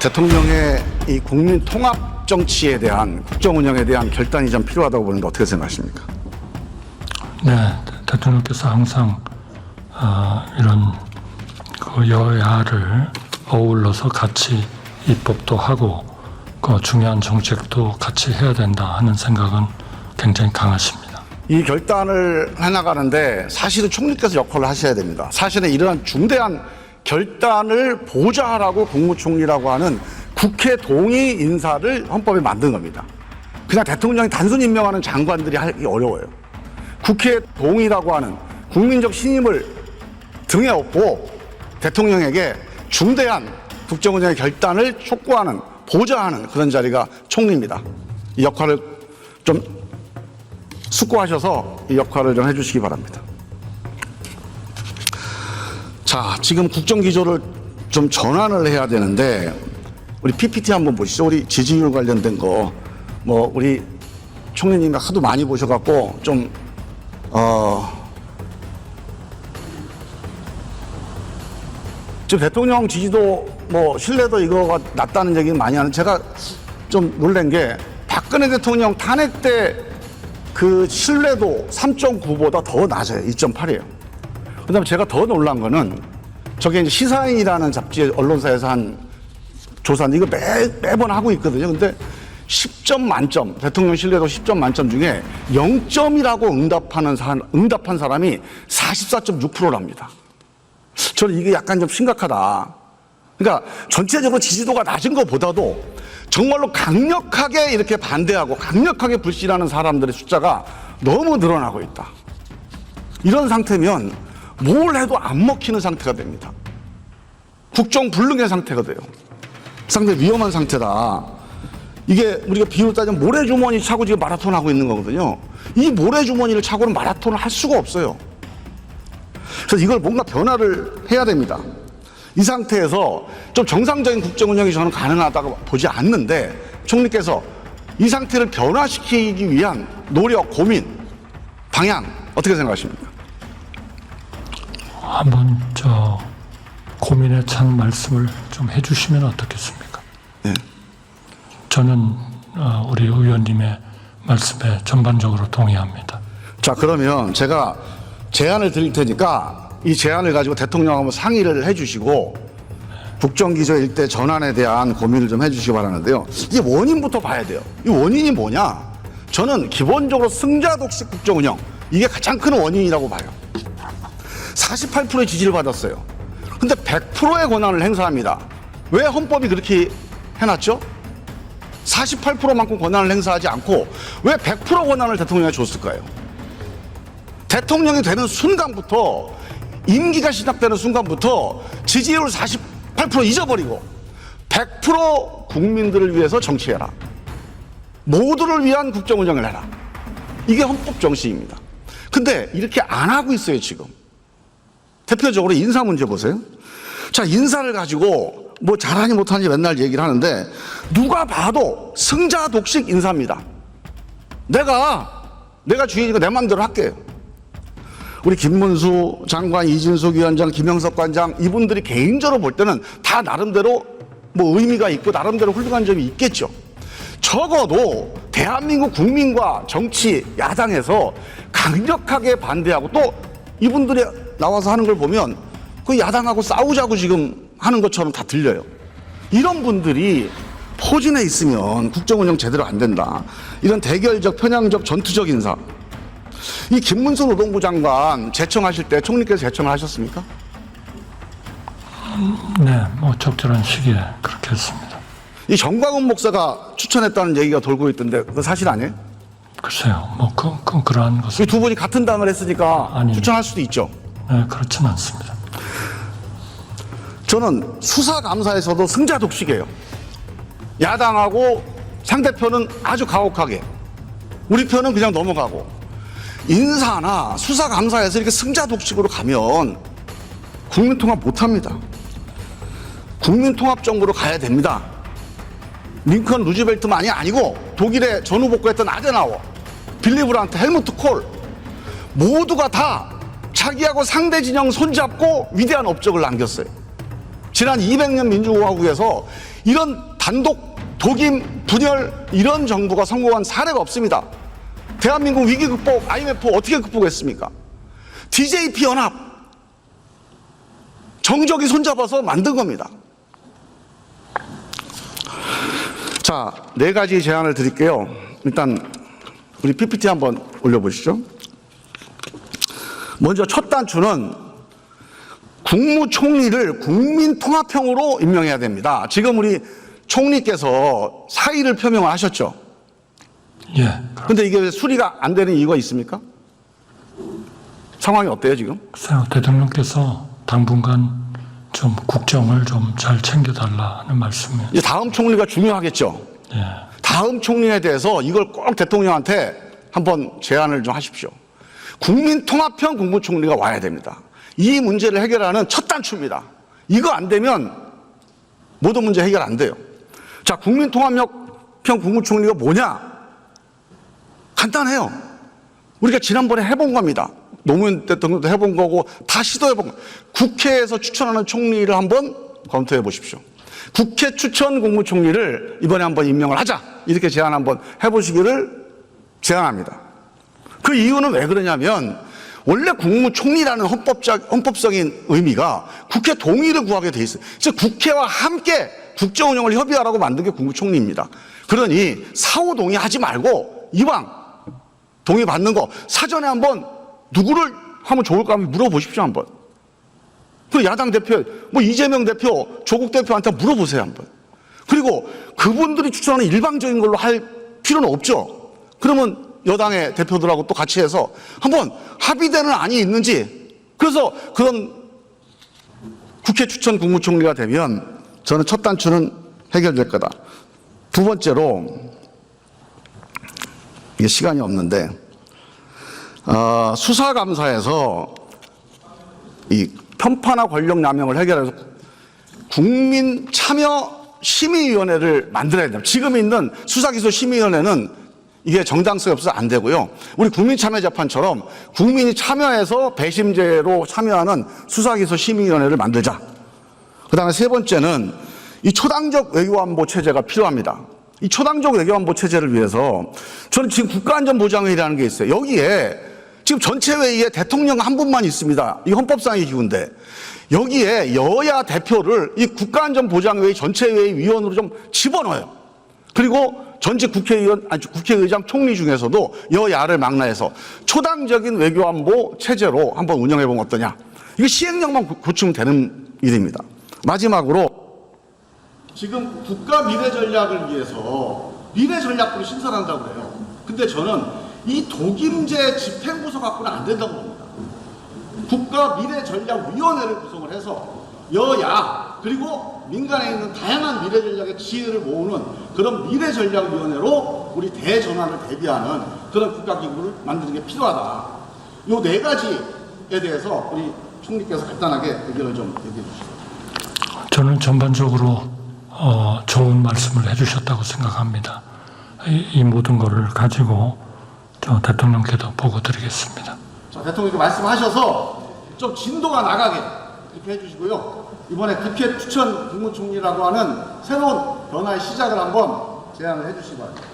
대통령의 이 국민 통합 정치에 대한 국정 운영에 대한 결단이 좀 필요하다고 보는데 어떻게 생각하십니까? 네, 대통령께서 항상 이런 그 여야를 어울러서 같이 입법도 하고 그 중요한 정책도 같이 해야 된다 하는 생각은 굉장히 강하십니다. 이 결단을 해나가는데 사실은 총리께서 역할을 하셔야 됩니다. 사실은 이러한 중대한 결단을 보좌하라고 국무총리라고 하는 국회 동의 인사를 헌법에 만든 겁니다. 그냥 대통령이 단순히 임명하는 장관들이 하기 어려워요. 국회 동의라고 하는 국민적 신임을 등에 업고 대통령에게 중대한 국정운영의 결단을 촉구하는 보좌하는 그런 자리가 총리입니다. 이 역할을 좀 숙고하셔서 이 역할을 좀 해주시기 바랍니다. 자, 지금 국정기조를 좀 전환을 해야 되는데 우리 PPT 한번 보시죠. 우리 지지율 관련된 거 뭐 우리 총리님이 하도 많이 보셔갖고 좀 지금 대통령 지지도 뭐 신뢰도 이거가 낮다는 얘기는 많이 하는 제가 좀 놀란 게 박근혜 대통령 탄핵 때 그 신뢰도 3.9보다 더 낮아요. 2.8이에요. 그다음에 제가 더 놀란 거는 저게 이제 시사인이라는 잡지 언론사에서 한 조사인데 이거 매번 하고 있거든요. 근데 10점 만점, 대통령 신뢰도 10점 만점 중에 0점이라고 응답한 사람이 44.6%랍니다. 저는 이게 약간 좀 심각하다. 그러니까 전체적으로 지지도가 낮은 것보다도 정말로 강력하게 이렇게 반대하고 강력하게 불신하는 사람들의 숫자가 너무 늘어나고 있다. 이런 상태면 뭘 해도 안 먹히는 상태가 됩니다. 국정불능의 상태가 돼요. 상당히 위험한 상태다. 이게 우리가 비유로 따지면 모래주머니 차고 지금 마라톤 하고 있는 거거든요. 이 모래주머니를 차고는 마라톤을 할 수가 없어요. 그래서 이걸 뭔가 변화를 해야 됩니다. 이 상태에서 좀 정상적인 국정운영이 저는 가능하다고 보지 않는데 총리께서 이 상태를 변화시키기 위한 노력, 고민, 방향 어떻게 생각하십니까? 한번 고민에 찬 말씀을 좀 해주시면 어떻겠습니까? 네. 저는 우리 의원님의 말씀에 전반적으로 동의합니다. 자, 그러면 제가 제안을 드릴 테니까 이 제안을 가지고 대통령하고 상의를 해주시고 국정기조 일대 전환에 대한 고민을 좀 해주시기 바라는데요. 이 원인부터 봐야 돼요. 이 원인이 뭐냐? 저는 기본적으로 승자독식 국정운영 이게 가장 큰 원인이라고 봐요. 48%의 지지를 받았어요. 근데 100%의 권한을 행사합니다. 왜 헌법이 그렇게 해놨죠? 48%만큼 권한을 행사하지 않고 왜 100% 권한을 대통령에게 줬을까요? 대통령이 되는 순간부터 임기가 시작되는 순간부터 지지율 48% 잊어버리고 100% 국민들을 위해서 정치해라. 모두를 위한 국정운영을 해라. 이게 헌법 정신입니다. 근데 이렇게 안 하고 있어요, 지금. 대표적으로 인사 문제 보세요. 자, 인사를 가지고 뭐 잘하니 못하니 맨날 얘기를 하는데 누가 봐도 승자 독식 인사입니다. 내가 주인이니까 내 마음대로 할게요. 우리 김문수 장관, 이진숙 위원장, 김영석 관장 이분들이 개인적으로 볼 때는 다 나름대로 뭐 의미가 있고 나름대로 훌륭한 점이 있겠죠. 적어도 대한민국 국민과 정치 야당에서 강력하게 반대하고 또 이분들이 나와서 하는 걸 보면 그 야당하고 싸우자고 지금 하는 것처럼 다 들려요. 이런 분들이 포진해 있으면 국정운영 제대로 안 된다. 이런 대결적, 편향적, 전투적 인사. 이 김문수 노동부 장관 제청하실 때 총리께서 제청을 하셨습니까? 네, 뭐 적절한 시기에 그렇게 했습니다. 이 정광훈 목사가 추천했다는 얘기가 돌고 있던데 그거 사실 아니에요? 글쎄요, 뭐 그러한 것은 이 두 분이 같은 당을 했으니까 아닙니다. 추천할 수도 있죠. 네, 그렇진 않습니다. 저는 수사감사에서도 승자 독식이에요. 야당하고 상대편은 아주 가혹하게 우리 편은 그냥 넘어가고 인사나 수사감사에서 이렇게 승자 독식으로 가면 국민통합 못합니다. 국민통합 정부로 가야 됩니다. 링컨 루즈벨트만이 아니고 독일의 전 후보였던 아데나워, 빌리 브란트, 헬무트 콜 모두가 다 자기하고 상대 진영 손잡고 위대한 업적을 남겼어요. 지난 200년 민주공화국에서 이런 단독 독임, 분열 이런 정부가 성공한 사례가 없습니다. 대한민국 위기 극복, IMF 어떻게 극복했습니까? DJP 연합, 정적이 손잡아서 만든 겁니다. 자, 4가지 제안을 드릴게요. 일단 우리 PPT 한번 올려보시죠. 먼저 첫 단추는 국무총리를 국민통합형으로 임명해야 됩니다. 지금 우리 총리께서 사의를 표명을 하셨죠. 예. 그런데 이게 왜 수리가 안 되는 이유가 있습니까? 상황이 어때요 지금? 글쎄요, 대통령께서 당분간 좀 국정을 좀 잘 챙겨달라는 말씀이에요. 이제 다음 총리가 중요하겠죠. 예. 다음 총리에 대해서 이걸 꼭 대통령한테 한번 제안을 좀 하십시오. 국민통합형 국무총리가 와야 됩니다. 이 문제를 해결하는 첫 단추입니다. 이거 안 되면 모든 문제 해결 안 돼요. 자, 국민통합형 국무총리가 뭐냐? 간단해요. 우리가 지난번에 해본 겁니다. 노무현 대통령도 해본 거고 다 시도해본 거. 국회에서 추천하는 총리를 한번 검토해 보십시오. 국회 추천 국무총리를 이번에 한번 임명을 하자. 이렇게 제안 한번 해보시기를 제안합니다. 그 이유는 왜 그러냐면 원래 국무총리라는 헌법적인 의미가 국회 동의를 구하게 돼 있어요. 즉 국회와 함께 국정 운영을 협의하라고 만든 게 국무총리입니다. 그러니 사후 동의하지 말고 이왕 동의 받는 거 사전에 한번 누구를 하면 좋을까 한번 물어보십시오 한번. 그 야당 대표, 뭐 이재명 대표, 조국 대표한테 물어보세요 한번. 그리고 그분들이 추천하는 일방적인 걸로 할 필요는 없죠. 그러면 여당의 대표들하고 또 같이 해서 한번 합의되는 안이 있는지. 그래서 그런 국회 추천 국무총리가 되면 저는 첫 단추는 해결될 거다. 두 번째로 이게 시간이 없는데 수사감사에서 이 편파나 권력남용을 해결해서 국민 참여 심의위원회를 만들어야 됩니다. 지금 있는 수사기소심의위원회는 이게 정당성이 없어서 안 되고요. 우리 국민참여재판처럼 국민이 참여해서 배심제로 참여하는 수사기소심의위원회를 만들자. 그다음에 세 번째는 이 초당적 외교안보 체제가 필요합니다. 이 초당적 외교안보 체제를 위해서 저는 지금 국가안전보장회의라는 게 있어요. 여기에 지금 전체 회의에 대통령 한 분만 있습니다. 이 헌법상의 기구인데 여기에 여야 대표를 이 국가안전보장회의 전체 회의 위원으로 좀 집어넣어요. 그리고 전직 국회의장 총리 중에서도 여야를 망라해서 초당적인 외교안보 체제로 한번 운영해 보면 어떠냐. 이거 시행령만 고치면 되는 일입니다. 마지막으로 지금 국가 미래 전략을 위해서 미래 전략부를 신설한다고 해요. 근데 저는 이 독임제 집행부서 갖고는 안 된다고 봅니다. 국가 미래 전략 위원회를 구성을 해서 여야 그리고 민간에 있는 다양한 미래 전략의 지혜를 모으는 그런 미래 전략 위원회로 우리 대전환을 대비하는 그런 국가 기구를 만드는 게 필요하다. 요 4가지에 대해서 우리 총리께서 간단하게 의견을 좀 얘기해 주시죠. 저는 전반적으로 좋은 말씀을 해주셨다고 생각합니다. 이 모든 것을 가지고 저 대통령께도 보고 드리겠습니다. 자, 대통령께 말씀하셔서 좀 진도가 나가게 이렇게 해주시고요. 이번에 국회 추천 국무총리라고 하는 새로운 변화의 시작을 한번 제안을 해주시기 바랍니다.